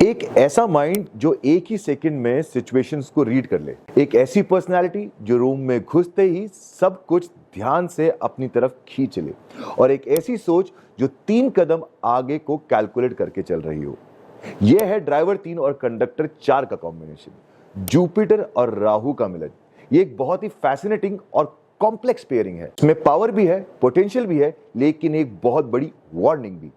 एक ऐसा माइंड जो एक ही सेकंड में सिचुएशंस को रीड कर ले, एक ऐसी पर्सनालिटी जो रूम में घुसते ही सब कुछ ध्यान से अपनी तरफ खींच ले, और एक ऐसी सोच जो 3 कदम आगे को कैलकुलेट करके चल रही हो। यह है ड्राइवर 3 और कंडक्टर 4 का कॉम्बिनेशन, जुपिटर और राहु का मिलन। ये एक बहुत ही फैसिनेटिंग और कॉम्प्लेक्स पेयरिंग है। इसमें पावर भी है, पोटेंशियल भी है, लेकिन एक बहुत बड़ी वार्निंग भी।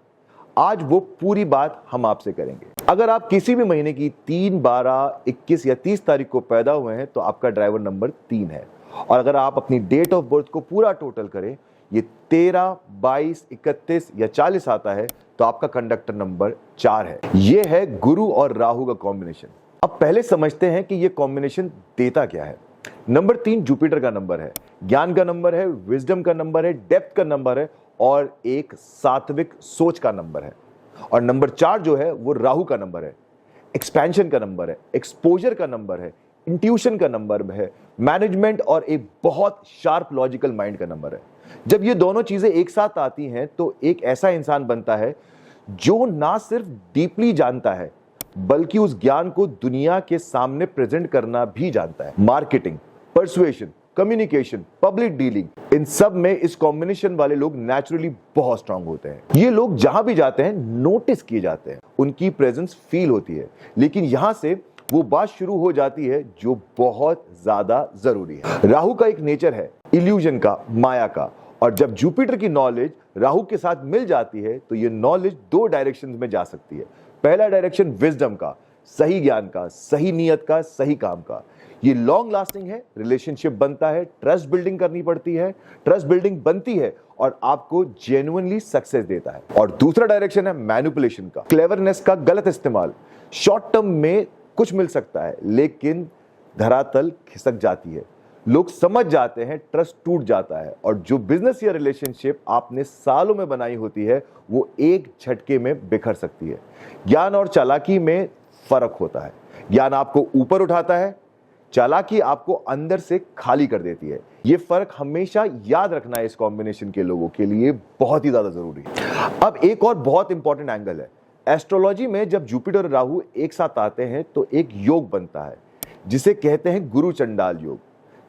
आज वो पूरी बात हम आपसे करेंगे। अगर आप किसी भी महीने की 3, 12, 21 या 30 तारीख को पैदा हुए हैं तो आपका ड्राइवर नंबर 3 है। और अगर आप अपनी डेट ऑफ बर्थ को पूरा टोटल करें, ये 13, 22, 31 या 40 आता है तो आपका कंडक्टर नंबर 4 है। ये है गुरु और राहु का कॉम्बिनेशन। अब पहले समझते हैं कि ये कॉम्बिनेशन देता क्या है। नंबर 3 जुपिटर का नंबर है, ज्ञान का नंबर है, विजडम का नंबर है, डेप्थ का नंबर है और एक सात्विक सोच का नंबर है। और नंबर 4 जो है वो राहु का नंबर है, एक्सपेंशन का नंबर है, एक्सपोजर का नंबर है, इंट्यूशन का नंबर है, मैनेजमेंट और एक बहुत शार्प लॉजिकल माइंड का नंबर है। जब ये दोनों चीजें एक साथ आती हैं तो एक ऐसा इंसान बनता है जो ना सिर्फ डीपली जानता है बल्कि उस ज्ञान को दुनिया के सामने प्रेजेंट करना भी जानता है। Marketing, persuasion, communication, public dealing, इन सब में इस कॉम्बिनेशन वाले लोग नेचुरली बहुत स्ट्रांग होते हैं। ये लोग जहां भी जाते हैं नोटिस किए जाते हैं, उनकी प्रेजेंस फील होती है। लेकिन यहां से वो बात शुरू हो जाती है जो बहुत ज्यादा जरूरी है। राहु का एक नेचर है इल्यूजन का, माया का, और जब जुपिटर की नॉलेज राहु के साथ मिल जाती है तो ये नॉलेज 2 डायरेक्शंस में जा सकती है। पहला डायरेक्शन विजडम का, सही ज्ञान का, सही नियत का, सही काम का। ये लॉन्ग लास्टिंग है, रिलेशनशिप बनता है, ट्रस्ट बिल्डिंग करनी पड़ती है, ट्रस्ट बिल्डिंग बनती है और आपको जेन्युइनली सक्सेस देता है। और दूसरा डायरेक्शन है मैनिपुलेशन का, क्लेवरनेस का गलत इस्तेमाल। शॉर्ट टर्म में कुछ मिल सकता है लेकिन धरातल खिसक जाती है, लोग समझ जाते हैं, ट्रस्ट टूट जाता है और जो बिजनेस या रिलेशनशिप आपने सालों में बनाई होती है वो एक झटके में बिखर सकती है। ज्ञान और चालाकी में फर्क होता है। ज्ञान आपको ऊपर उठाता है, चालाकी आपको अंदर से खाली कर देती है। ये फर्क हमेशा याद रखना है इस कॉम्बिनेशन के लोगों के लिए बहुत ही ज्यादा जरूरी है। अब एक और बहुत इंपॉर्टेंट एंगल है। एस्ट्रोलॉजी में जब जुपिटर और राहु एक साथ आते हैं तो एक योग बनता है जिसे कहते हैं गुरु चंडाल योग।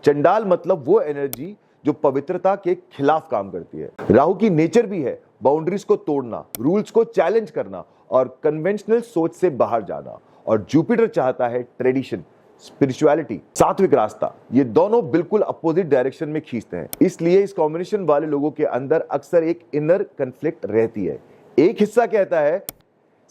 चंडाल मतलब वो एनर्जी जो पवित्रता के खिलाफ काम करती है। राहु की नेचर भी है बाउंड्रीज को तोड़ना, रूल्स को चैलेंज करना और कन्वेंशनल सोच से बाहर जाना। और जुपिटर चाहता है ट्रेडिशन, स्पिरिचुअलिटी, सात्विक रास्ता। ये दोनों बिल्कुल अपोजिट डायरेक्शन में खींचते हैं। इसलिए इस कॉम्बिनेशन वाले लोगों के अंदर अक्सर एक इनर कन्फ्लिक्ट रहती है। एक हिस्सा कहता है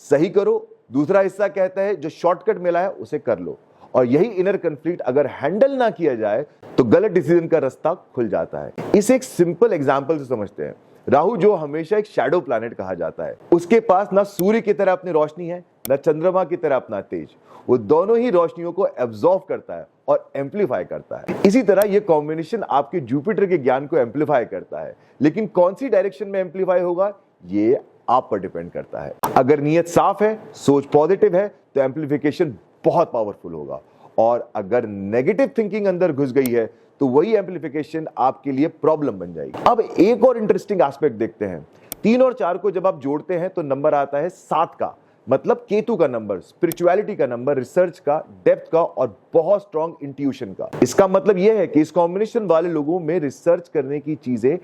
सही करो, दूसरा हिस्सा कहता है जो शॉर्टकट मिला है उसे कर लो। और यही इनर कन्फ्लिक्ट अगर हैंडल ना किया जाए तो गलत डिसीजन का रास्ता खुल जाता है। इसे एक सिंपल एग्जांपल से समझते हैं। राहु जो हमेशा एक शैडो प्लैनेट कहा जाता है, उसके पास ना सूर्य की तरह अपनी रोशनी है, ना चंद्रमा की तरह अपना तेज। वो दोनों ही रोशनियों को एब्जॉर्व करता है और एम्पलीफाई करता है। इसी तरह ये कॉम्बिनेशन आपके जुपिटर के ज्ञान को एम्पलीफाई करता है, लेकिन कौन सी डायरेक्शन में एम्पलीफाई होगा ये आप पर डिपेंड करता है। अगर नीयत साफ है, सोच पॉजिटिव है तो एम्पलीफिकेशन बहुत पावरफुल होगा, और अगर नेगेटिव थिंकिंग अंदर घुस गई है तो वही एम्पलीफिकेशन आपके लिए प्रॉब्लम बन जाएगी। अब एक और इंटरेस्टिंग एस्पेक्ट देखते हैं। 3 और 4 को जब आप जोड़ते हैं तो नंबर आता है 7 का, मतलब केतु का नंबर, स्पिरिचुअलिटी का नंबर, रिसर्च का, डेप्थ का और बहुत स्ट्रॉन्ग इंट्यूशन का। इसका मतलब यह है कि इस कॉम्बिनेशन वाले लोगों में रिसर्च करने की चीजें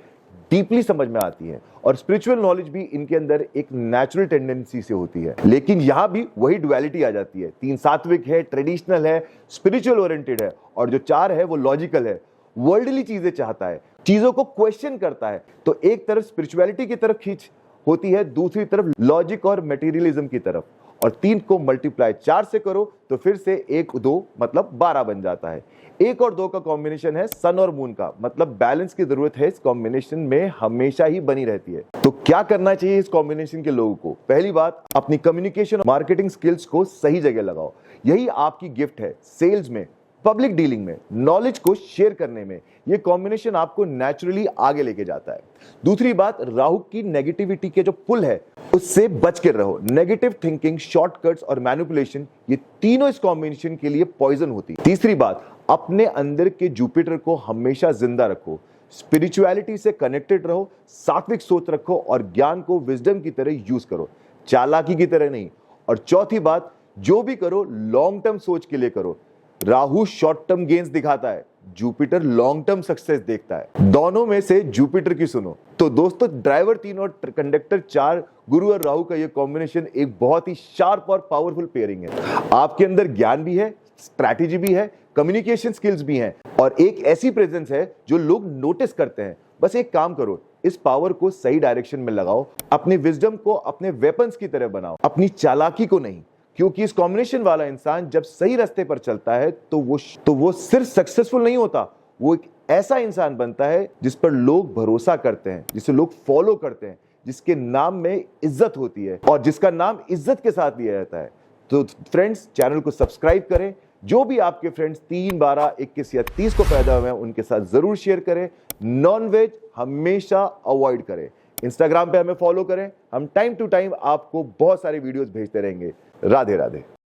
डीपली समझ में आती है और स्पिरिचुअल नॉलेज भी इनके अंदर एक नेचुरल टेंडेंसी से होती है। लेकिन यहां भी वही डुअलिटी आ जाती है। 3 सात्विक है, ट्रेडिशनल है, स्पिरिचुअल ओरिएंटेड है, और जो 4 है वो लॉजिकल है, वर्ल्डली चीजें चाहता है, चीजों को क्वेश्चन करता है। तो एक तरफ स्पिरिचुअलिटी की तरफ खींच होती है, दूसरी तरफ लॉजिक और मटेरियलिज्म की तरफ। और 3 को मल्टीप्लाई 4 से करो तो फिर से 1, 2 मतलब 12 बन जाता है। 1 और 2 का कॉम्बिनेशन है सन और मून का, मतलब बैलेंस की जरूरत है इस कॉम्बिनेशन में, हमेशा ही बनी रहती है। तो क्या करना चाहिए इस कॉम्बिनेशन के लोगों को? पहली बात, अपनी कम्युनिकेशन और मार्केटिंग स्किल्स को सही जगह लगाओ। यही आपकी गिफ्ट है। सेल्स में, पब्लिक डीलिंग में, नॉलेज को शेयर करने में ये कॉम्बिनेशन आपको नेचुरली आगे लेके जाता है। दूसरी बात, राहु की नेगेटिविटी के जो पुल है उससे बच कर रहो। नेगेटिव थिंकिंग, शॉर्टकट्स और मैनिपुलेशन, ये तीनों इस कॉम्बिनेशन के लिए पॉइजन होती है। तीसरी बात, अपने अंदर के जुपिटर को हमेशा जिंदा रखो, स्पिरिचुअलिटी से कनेक्टेड रहो, सात्विक सोच रखो और ज्ञान को विजडम की तरह यूज करो, चालाकी की तरह नहीं। और चौथी बात, जो भी करो लॉन्ग टर्म सोच के लिए करो। राहु शॉर्ट टर्म गेन्स दिखाता है, जुपिटर लॉन्ग टर्म सक्सेस देखता है। दोनों में से जुपिटर की सुनो। तो दोस्तों, ड्राइवर 3 और कंडक्टर 4, गुरु और राहु का ये कॉम्बिनेशन एक बहुत ही शार्प और पावरफुल पेयरिंग है। आपके अंदर ज्ञान भी है, स्ट्रैटेजी भी है, कम्युनिकेशन स्किल्स भी हैं और एक ऐसी प्रेजेंस है जो लोग नोटिस करते हैं। बस एक काम करो, इस पावर को सही डायरेक्शन में लगाओ, अपने विजडम को अपने वेपन्स की तरह बनाओ, अपनी चालाकी को नहीं। क्योंकि इस कॉम्बिनेशन वाला इंसान जब सही रास्ते पर चलता है तो वो सिर्फ सक्सेसफुल नहीं होता, वो एक ऐसा इंसान बनता है जिस पर लोग भरोसा करते हैं, जिसे लोग फॉलो करते हैं, जिसके नाम में इज्जत होती है और जिसका नाम इज्जत के साथ लिया जाता है। तो फ्रेंड्स, चैनल को सब्सक्राइब करें। जो भी आपके फ्रेंड्स 3, 12, 21 या 30 को पैदा हुए हैं उनके साथ जरूर शेयर करें। नॉनवेज हमेशा अवॉइड करें। इंस्टाग्राम पे हमें फॉलो करें, हम टाइम टू टाइम आपको बहुत सारे वीडियोस भेजते रहेंगे। राधे राधे।